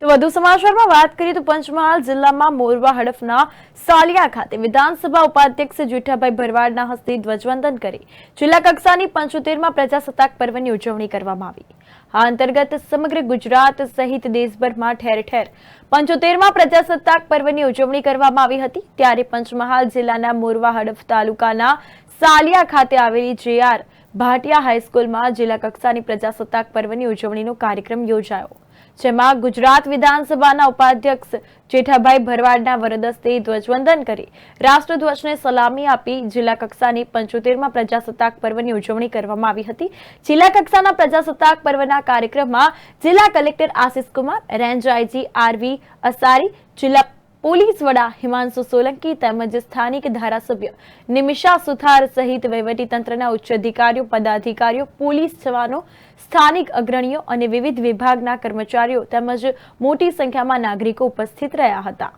તો વધુ સમાચારમાં વાત કરીએ તો પંચમહાલ જિલ્લામાં મોરવા હડફના સાલિયા ખાતે વિધાનસભા ઉપાધ્યક્ષ જેઠાભાઈ ભરવાડના હસ્તે ધ્વજવંદન કરી જિલ્લા કક્ષાની 75માં પ્રજાસત્તાક પર્વની ઉજવણી કરવામાં આવી। આ અંતર્ગત સમગ્ર ગુજરાત સહિત દેશભરમાં ઠેર ઠેર 75માં પ્રજાસત્તાક પર્વની ઉજવણી કરવામાં આવી હતી। ત્યારે પંચમહાલ જિલ્લાના મોરવા હડફ તાલુકાના સાલિયા ખાતે આવેલી જે.આર. ભાટિયા હાઈસ્કૂલમાં જિલ્લા કક્ષાની પ્રજાસત્તાક પર્વની ઉજવણીનો કાર્યક્રમ યોજાયો, જેમાં ગુજરાત વિધાનસભાના ઉપાધ્યક્ષ જેઠાભાઈ ભરવાડના વરદ હસ્તે ધ્વજવંદન કરી રાષ્ટ્રધ્વજને સલામી આપી જિલ્લા કક્ષાની 75માં પ્રજાસત્તાક પર્વની ઉજવણી કરવામાં આવી હતી। જિલ્લા કક્ષાના પ્રજાસત્તાક પર્વના કાર્યક્રમમાં જિલ્લા collector Ashish Kumar, range IG આર.વી. અસારી, જિલ્લા પોલીસ વડા હિમાંશુ સોલંકી તેમજ સ્થાનિક ધારાસભ્ય નિમિષા સુથાર સહિત વહીવટીતંત્રના ઉચ્ચ અધિકારીઓ, પદાધિકારીઓ, પોલીસ જવાનો, સ્થાનિક અગ્રણીઓ અને વિવિધ વિભાગના કર્મચારીઓ તેમજ મોટી સંખ્યામાં નાગરિકો ઉપસ્થિત રહ્યા હતા।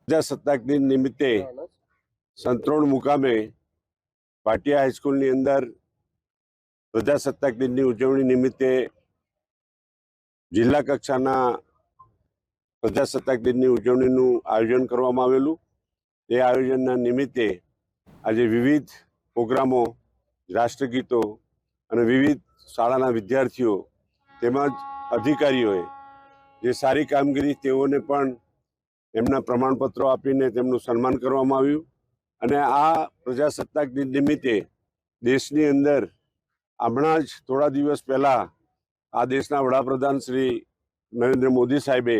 પ્રજાસત્તાક દિન નિમિત્તે સંતરોડ મુકામે ભાટિયા હાઈસ્કૂલની અંદર પ્રજાસત્તાક દિનની ઉજવણી નિમિત્તે જિલ્લા કક્ષાના પ્રજાસત્તાક દિનની ઉજવણીનું આયોજન કરવામાં આવેલું। તે આયોજનના નિમિત્તે આજે વિવિધ પ્રોગ્રામો, રાષ્ટ્રગીતો અને વિવિધ શાળાના વિદ્યાર્થીઓ તેમજ અધિકારીઓએ જે સારી કામગીરી તેઓને પણ એમના પ્રમાણપત્રો આપીને તેમનું સન્માન કરવામાં આવ્યું। અને આ પ્રજાસત્તાક દિન નિમિત્તે દેશની અંદર હમણાં જ થોડા દિવસ પહેલાં આ દેશના વડાપ્રધાન શ્રી નરેન્દ્ર મોદી સાહેબે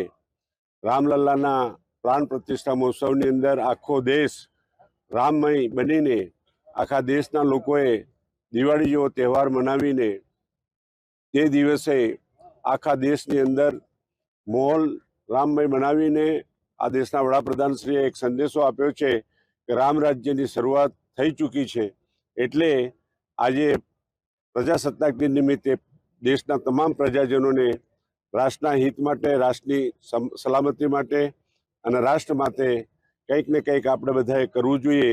રામલલ્લાના પ્રાણ પ્રતિષ્ઠા મહોત્સવની અંદર આખો દેશ રામમય બનીને આખા દેશના લોકોએ દિવાળી જેવો તહેવાર મનાવીને તે દિવસે આખા દેશની અંદર માહોલ રામમય બનાવીને આ દેશના વડાપ્રધાનશ્રીએ એક સંદેશો આપ્યો છે કે રામ રાજ્યની શરૂઆત થઈ ચૂકી છે। એટલે આજે પ્રજાસત્તાક દિન નિમિત્તે દેશના તમામ પ્રજાજનોને રાષ્ટ્રના હિત માટે, રાષ્ટ્રની સલામતી માટે અને રાષ્ટ્ર માટે કંઈક ને કંઈક આપણે બધાએ કરવું જોઈએ।